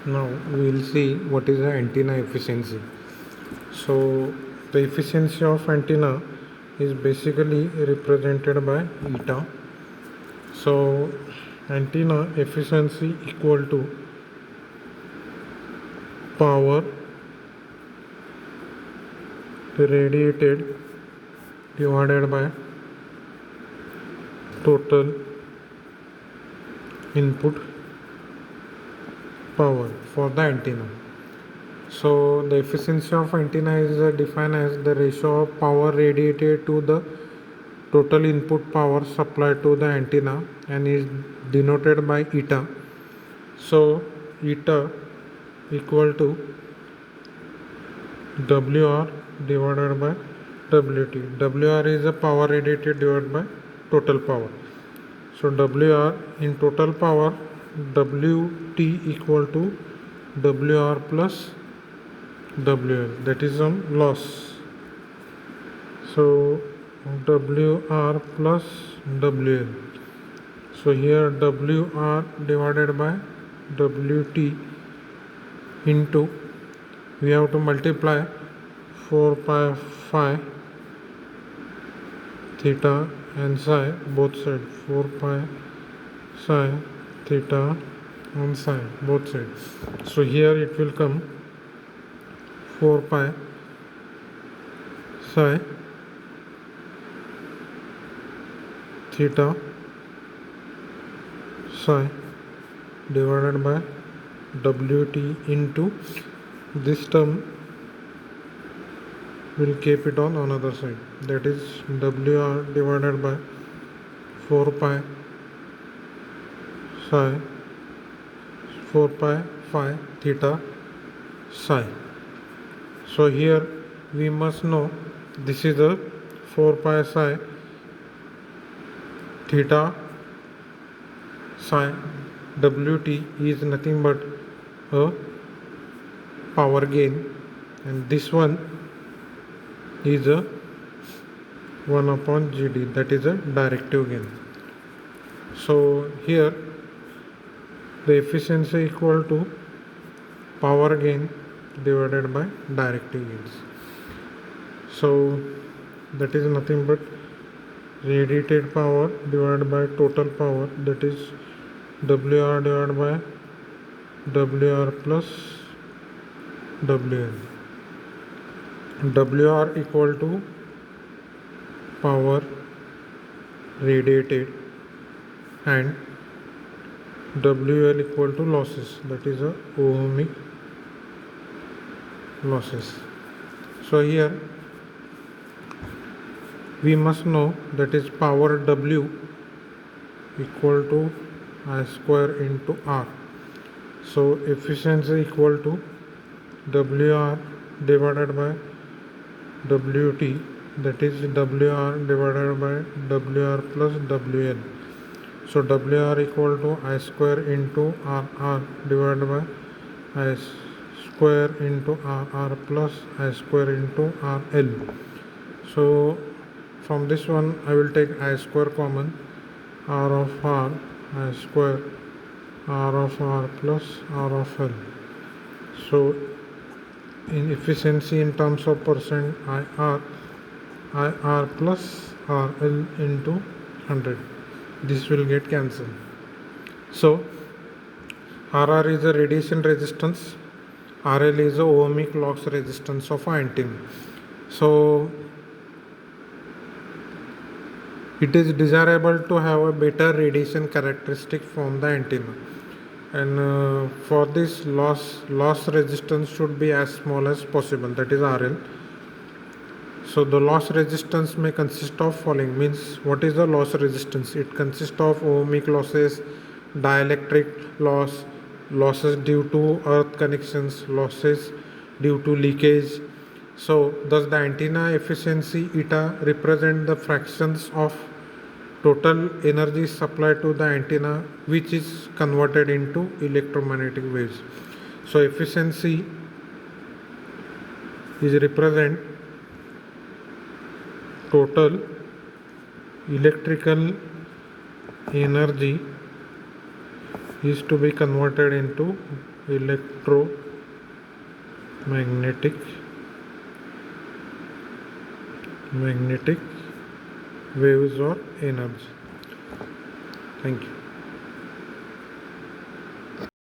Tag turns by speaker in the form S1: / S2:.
S1: Now we will see what is the antenna efficiency. So the efficiency of antenna is basically represented by eta. So antenna efficiency equal to power radiated divided by total input power for the antenna. So the efficiency of antenna is defined as the ratio of power radiated to the total input power supplied to the antenna and is denoted by eta. So eta equal to WR divided by WT. WR is the power radiated divided by total power. So WR in total power, WT equal to WR plus WL, that is some loss. So WR plus WL. So here WR divided by WT into, we have to multiply 4 pi phi theta and psi both sides, 4 pi psi theta and psi both sides. So here it will come 4 pi psi theta psi divided by WT into this term will keep it on another side, that is WR divided by 4 pi psi 4 pi phi theta psi. So here we must know this is a 4 pi psi theta psi. WT is nothing but a power gain, and this one is a 1 upon GD, that is a directive gain. So here the efficiency equal to power gain divided by directive gains. So that is nothing but radiated power divided by total power, that is WR divided by WR plus WL. WR equal to power radiated and WL equal to losses, that is a ohmic losses. So here we must know that is power W equal to I square into R. So efficiency equal to WR divided by WT, that is WR divided by WR plus WL. So WR equal to I square into RR divided by I square into RR plus I square into RL. So from this one I will take I square common, R of R I square R of R plus R of L. So in efficiency in terms of percent, IR plus RL into 100, this will get cancelled. So RR is a radiation resistance, RL is a ohmic loss resistance of an antenna. So it is desirable to have a better radiation characteristic from the antenna, and for this loss resistance should be as small as possible, that is RL. So the loss resistance may consist of following, means what is the loss resistance? It consists of ohmic losses, dielectric loss, losses due to earth connections, losses due to leakage. So thus the antenna efficiency eta represent the fractions of total energy supplied to the antenna which is converted into electromagnetic waves. So efficiency is represent total electrical energy is to be converted into electromagnetic waves or energy. Thank you.